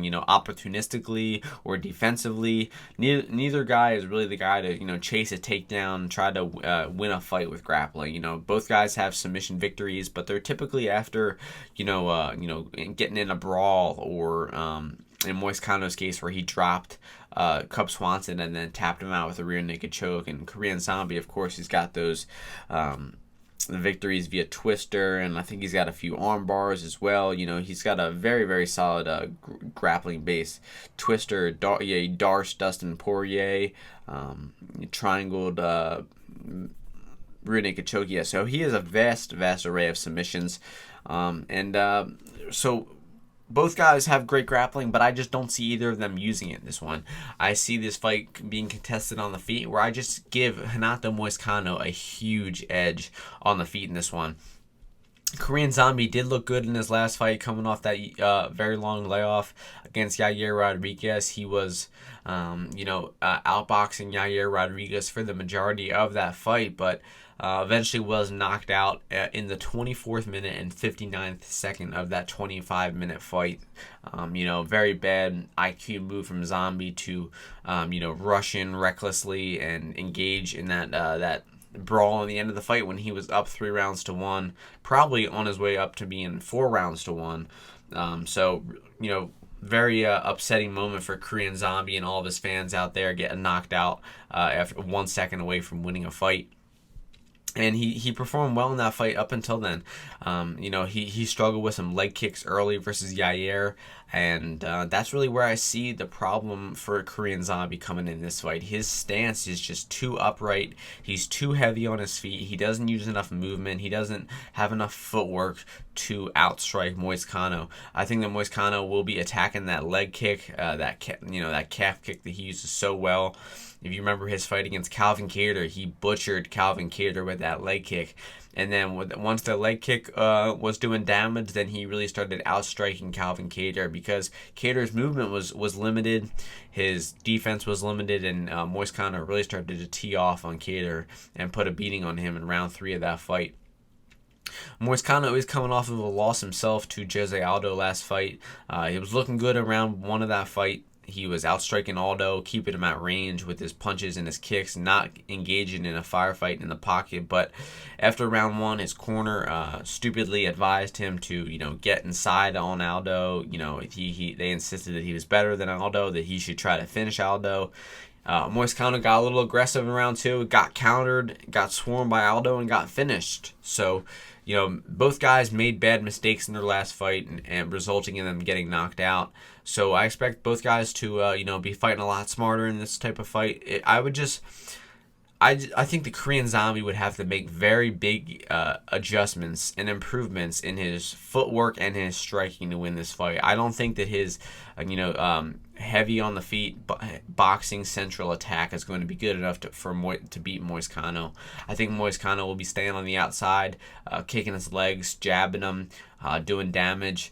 opportunistically or defensively. Neither guy is really the guy to, chase a takedown, try to win a fight with grappling. Both guys have submission victories, but they're typically after, getting in a brawl or. In Moicano's case, where he dropped Cub Swanson and then tapped him out with a rear naked choke. And Korean Zombie, of course, he's got those victories via twister, and I think he's got a few arm bars as well. He's got a very, very solid grappling base. Twister, Darce, Dustin Poirier, triangled rear naked choke. Yeah, so he has a vast array of submissions. So both guys have great grappling, but I just don't see either of them using it in this one. I see this fight being contested on the feet, where I just give Renato Moicano a huge edge on the feet in this one. Korean Zombie did look good in his last fight, coming off that very long layoff against Yair Rodriguez. He was, outboxing Yair Rodriguez for the majority of that fight, but eventually was knocked out in the 24th minute and 59th second of that 25-minute fight. Very bad IQ move from Zombie to, rush in recklessly and engage in that brawl at the end of the fight when he was up 3-1, probably on his way up to being 4-1. Very upsetting moment for Korean Zombie and all of his fans out there, getting knocked out after 1 second away from winning a fight. And he performed well in that fight up until then. He struggled with some leg kicks early versus Yair, and that's really where I see the problem for Korean Zombie coming in this fight. His stance is just too upright. He's too heavy on his feet. He doesn't use enough movement. He doesn't have enough footwork to outstrike Moicano. I think that Moicano will be attacking that leg kick, that calf kick that he uses so well. If you remember his fight against Calvin Kattar, he butchered Calvin Kattar with that leg kick. And then once the leg kick was doing damage, then he really started outstriking Calvin Kattar, because Kattar's movement was limited, his defense was limited, and Moicano really started to tee off on Kattar and put a beating on him in round 3 of that fight. Moicano is coming off of a loss himself to Jose Aldo last fight. He was looking good in round 1 of that fight. He was outstriking Aldo, keeping him at range with his punches and his kicks, not engaging in a firefight in the pocket. But after round 1, his corner stupidly advised him to, get inside on Aldo. They insisted that he was better than Aldo, that he should try to finish Aldo. Moicano got a little aggressive in round 2, got countered, got swarmed by Aldo, and got finished. So, both guys made bad mistakes in their last fight and resulting in them getting knocked out. So I expect both guys to, be fighting a lot smarter in this type of fight. I think the Korean Zombie would have to make very big adjustments and improvements in his footwork and his striking to win this fight. I don't think that his, heavy on the feet boxing central attack is going to be good enough to beat Moicano. I think Moicano will be staying on the outside, kicking his legs, jabbing him, doing damage,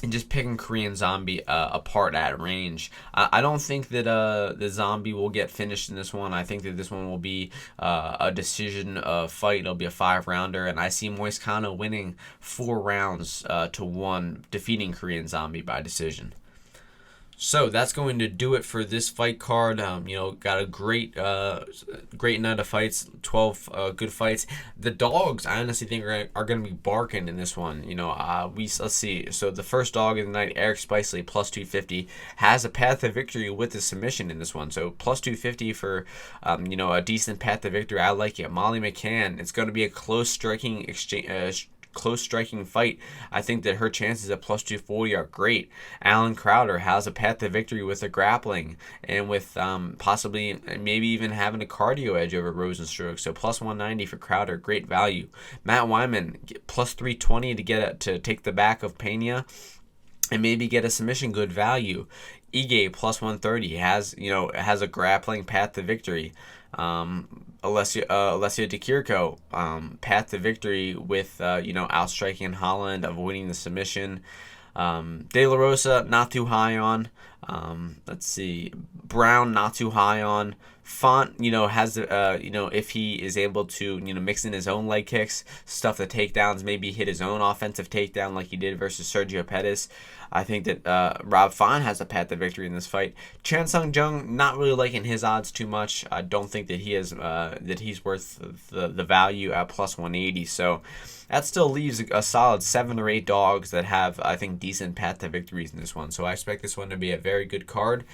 and just picking Korean Zombie apart at range. I don't think that the Zombie will get finished in this one. I think that this one will be a decision fight. It'll be a 5-rounder, and I see Moicano winning 4 rounds to 1, defeating Korean Zombie by decision. So that's going to do it for this fight card. Got a great night of fights, 12 good fights. The dogs, I honestly think are going to be barking in this one. Let's see. So the first dog of the night, Eric Spicely, plus 250, has a path to victory with the submission in this one. So plus 250 for a decent path to victory. I like it. Molly McCann, it's going to be a close striking fight. I think that her chances at plus 240 are great. Alan Crowder has a path to victory with the grappling and with possibly maybe even having a cardio edge over Rozenstruik. So plus 190 for Crowder, great value. Matt Wiman plus 320 to take the back of Pena and maybe get a submission, good value. Ige plus 130 has a grappling path to victory. Alessio Di Chirico, path to victory with outstriking Holland, avoiding the submission. De La Rosa, not too high on. Let's see, Brown, not too high on. Font, has if he is able to mix in his own leg kicks, stuff the takedowns, maybe hit his own offensive takedown like he did versus Sergio Pettis. I think that Rob Font has a path to victory in this fight. Chan Sung Jung, not really liking his odds too much. I don't think that he's worth the value at plus 180. So that still leaves a solid 7 or 8 dogs that have, I think, decent path to victories in this one. So I expect this one to be a very good card.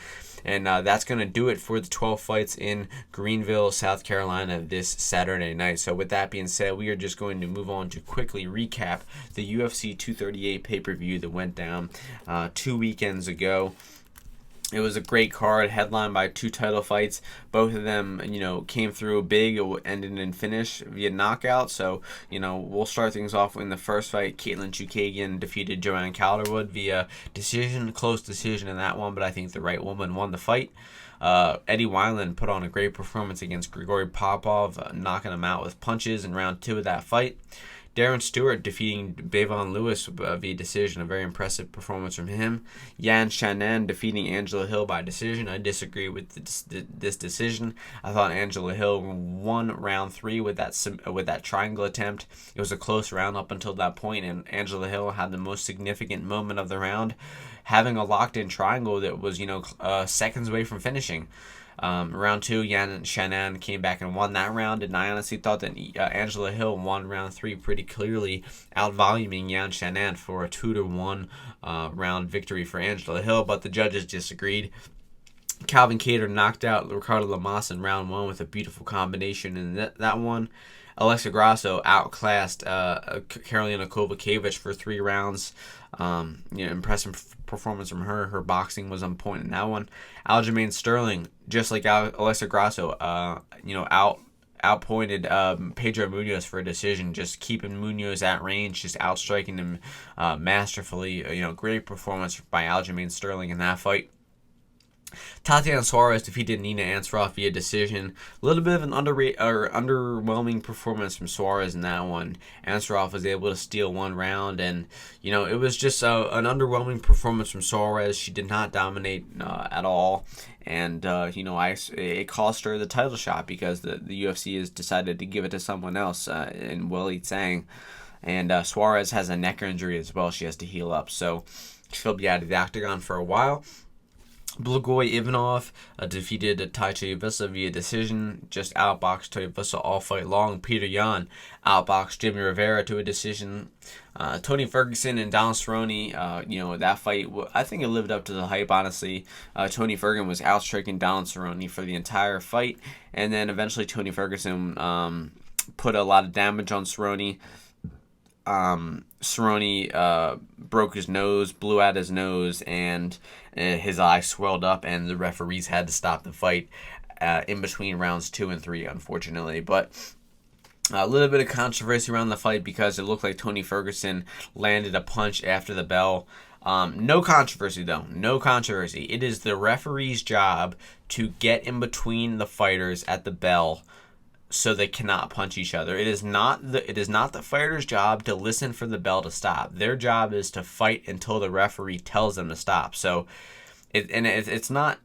And that's going to do it for the 12 fights in Greenville, South Carolina this Saturday night. So with that being said, we are just going to move on to quickly recap the UFC 238 pay-per-view that went down 2 weekends ago. It was a great card, headlined by 2 title fights. Both of them, came through big, ended in finish via knockout. So, we'll start things off in the first fight. Caitlin Chukagian defeated Joanne Calderwood via decision, close decision in that one, but I think the right woman won the fight. Eddie Wiman put on a great performance against Grigory Popov, knocking him out with punches in round 2 of that fight. Darren Stewart defeating Bevon Lewis via decision, a very impressive performance from him. Yan Xiaonan defeating Angela Hill by decision. I disagree with this decision. I thought Angela Hill won round 3 with that triangle attempt. It was a close round up until that point, and Angela Hill had the most significant moment of the round, having a locked-in triangle that was seconds away from finishing. Round 2, Yan Xiaonan came back and won that round, and I honestly thought that Angela Hill won round 3 pretty clearly, out-voluming Yan Xiaonan for a 2-1 round victory for Angela Hill, but the judges disagreed. Calvin Kattar knocked out Ricardo Lamas in round 1 with a beautiful combination in that one. Alexa Grasso outclassed Karolina Kowalkiewicz for 3 rounds. Impressive performance from her. Her boxing was on point in that one. Aljamain Sterling, just like Alexa Grasso, outpointed Pedro Munoz for a decision, just keeping Munoz at range, just outstriking him masterfully. Great performance by Aljamain Sterling in that fight. Tatiana Suarez defeated Nina Ansaroff via decision. A little bit of an underwhelming performance from Suarez in that one. Ansaroff was able to steal 1 round, and it was just an underwhelming performance from Suarez. She did not dominate at all, and it cost her the title shot because the UFC has decided to give it to someone else in Weili Zhang, and Suarez has a neck injury as well. She has to heal up, so she'll be out of the octagon for a while. Blagoy Ivanov defeated Tai Tuivasa via decision, just outboxed Tuivasa all fight long. Peter Yan outboxed Jimmy Rivera to a decision. Tony Ferguson and Donald Cerrone, that fight, I think it lived up to the hype, honestly. Tony Ferguson was outstriking Donald Cerrone for the entire fight, and then eventually Tony Ferguson put a lot of damage on Cerrone. Cerrone broke his nose, blew out his nose, and his eye swelled up, and the referees had to stop the fight in between rounds 2 and 3, unfortunately. But a little bit of controversy around the fight because it looked like Tony Ferguson landed a punch after the bell. No controversy, though. No controversy. It is the referee's job to get in between the fighters at the bell so they cannot punch each other. It is not the fighter's job to listen for the bell to stop. Their job is to fight until the referee tells them to stop. So, it's not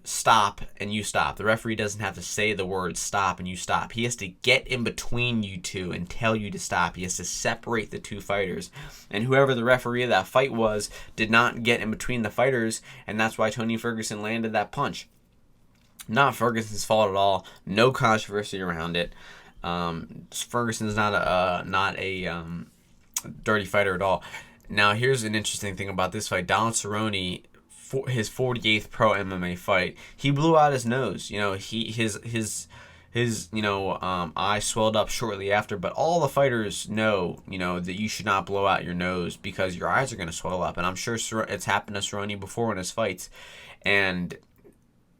stop and you stop. The referee doesn't have to say the word stop and you stop. He has to get in between you two and tell you to stop. He has to separate the two fighters. And whoever the referee of that fight was did not get in between the fighters, and that's why Tony Ferguson landed that punch. Not Ferguson's fault at all. No controversy around it. Ferguson's not a dirty fighter at all. Now, here's an interesting thing about this fight. Donald Cerrone, his 48th pro MMA fight, he blew out his nose. His eye swelled up shortly after, but all the fighters know, that you should not blow out your nose because your eyes are going to swell up. And I'm sure it's happened to Cerrone before in his fights. And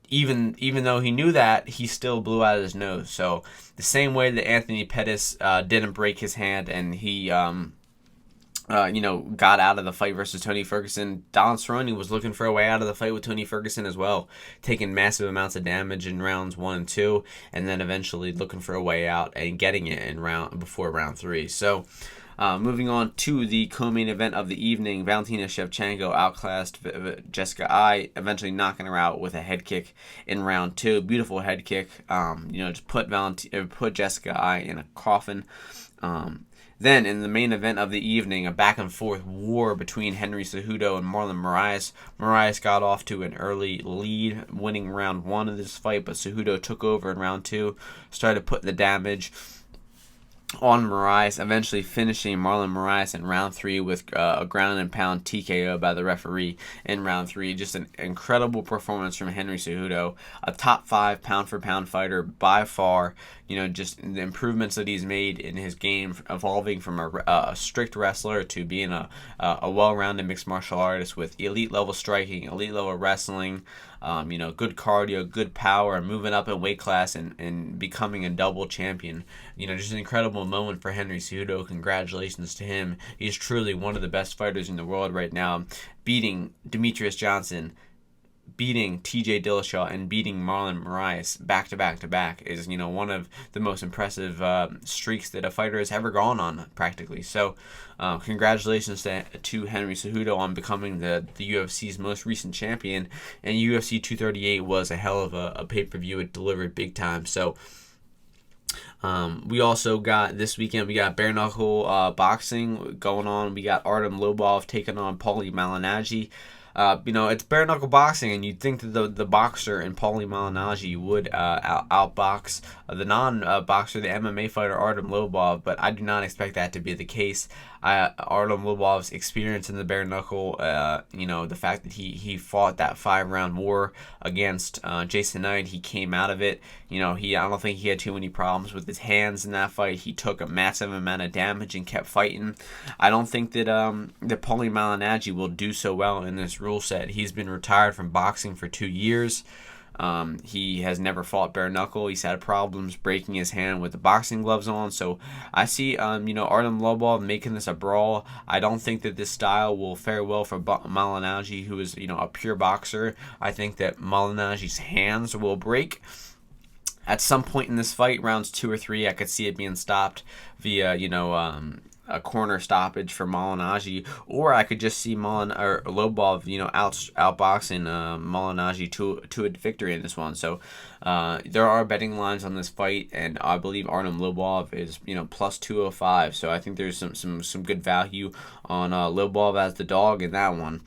even though he knew that, he still blew out his nose. So the same way that Anthony Pettis didn't break his hand and he got out of the fight versus Tony Ferguson, Donald Cerrone was looking for a way out of the fight with Tony Ferguson as well, taking massive amounts of damage in rounds 1 and 2, and then eventually looking for a way out and getting it before round 3. So, moving on to the co-main event of the evening, Valentina Shevchenko outclassed Jessica Eye, eventually knocking her out with a head kick in round 2. Beautiful head kick. Just put Jessica Eye in a coffin. Then, in the main event of the evening, a back-and-forth war between Henry Cejudo and Marlon Moraes. Moraes got off to an early lead, winning round 1 of this fight, but Cejudo took over in round 2, started putting the damage on Moraes, eventually finishing Marlon Moraes in round 3 with a ground and pound TKO by the referee in round 3. Just an incredible performance from Henry Cejudo, a top 5 pound for pound fighter by far. Just the improvements that he's made in his game, evolving from a strict wrestler to being a well-rounded mixed martial artist with elite level striking, elite level wrestling, good cardio, good power, moving up in weight class and becoming a double champion. Just an incredible moment for Henry Cejudo. Congratulations to him. He's truly one of the best fighters in the world right now, beating Demetrius Johnson, beating TJ Dillashaw, and beating Marlon Moraes back to back is one of the most impressive streaks that a fighter has ever gone on, practically. So congratulations to Henry Cejudo on becoming the UFC's most recent champion. And UFC 238 was a hell of a pay-per-view. It delivered big time. So we also got this weekend, we got bare knuckle boxing going on. We got Artem Lobov taking on Paulie Malignaggi. It's bare knuckle boxing, and you'd think that the boxer in Paulie Malignaggi would outbox the non-boxer, the MMA fighter Artem Lobov, but I do not expect that to be the case. Artem Lobov's experience in the bare knuckle, the fact that he fought that 5-round war against Jason Knight, he came out of it. I don't think he had too many problems with his hands in that fight. He took a massive amount of damage and kept fighting. I don't think that Paulie Malignaggi will do so well in this rule set. He's been retired from boxing for 2 years. He has never fought bare knuckle. He's had problems breaking his hand with the boxing gloves on. So I see, Artem Lobov making this a brawl. I don't think that this style will fare well for Malignaggi, who is, a pure boxer. I think that Malignaggi's hands will break. At some point in this fight, rounds 2 or 3, I could see it being stopped via, a corner stoppage for Malignaggi, or I could just see Lobov, outboxing Malignaggi to a victory in this one. So there are betting lines on this fight, and I believe Artem Lobov is plus 205. So I think there's some good value on Lobov as the dog in that one.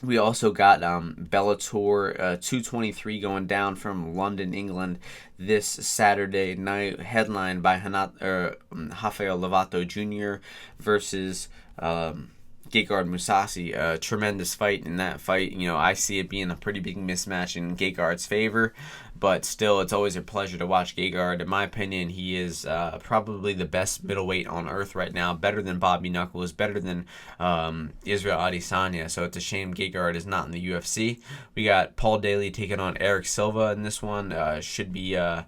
We also got Bellator 223 going down from London, England this Saturday night, headlined by Rafael Lovato Jr. versus Gegard Mousasi. A tremendous fight. In that fight, I see it being a pretty big mismatch in Gegard's favor, but still, it's always a pleasure to watch Gegard. In my opinion, he is probably the best middleweight on earth right now, better than Bobby Knuckles, better than Israel Adesanya, so it's a shame Gegard is not in the UFC. We got Paul Daly taking on Eric Silva in this one. Should be an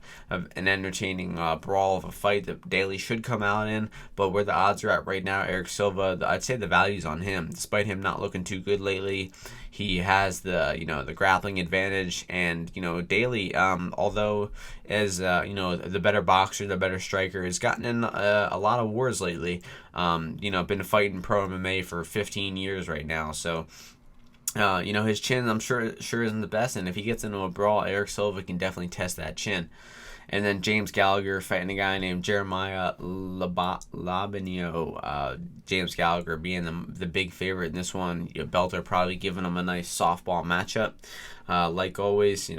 entertaining brawl of a fight that Daly should come out in, but where the odds are at right now, Eric Silva, I'd say the value's on him. Despite him not looking too good lately, he has the grappling advantage, and Daly, although as the better boxer, the better striker, has gotten in a lot of wars lately. Been fighting pro MMA for 15 years right now, so His chin, I'm sure isn't the best, and if he gets into a brawl, Eric Silva can definitely test that chin. And then James Gallagher fighting a guy named Jeremiah Labinio. James Gallagher being the big favorite in this one. Belter probably giving him a nice softball matchup, like always.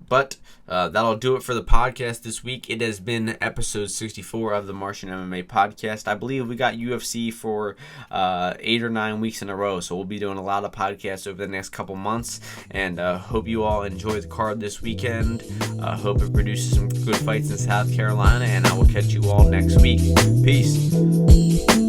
But that'll do it for the podcast this week. It has been episode 64 of the Martian MMA podcast. I believe we got UFC for 8 or 9 weeks in a row, so we'll be doing a lot of podcasts over the next couple months. And hope you all enjoy the card this weekend. Hope it produces some good fights in South Carolina, and I will catch you all next week. Peace.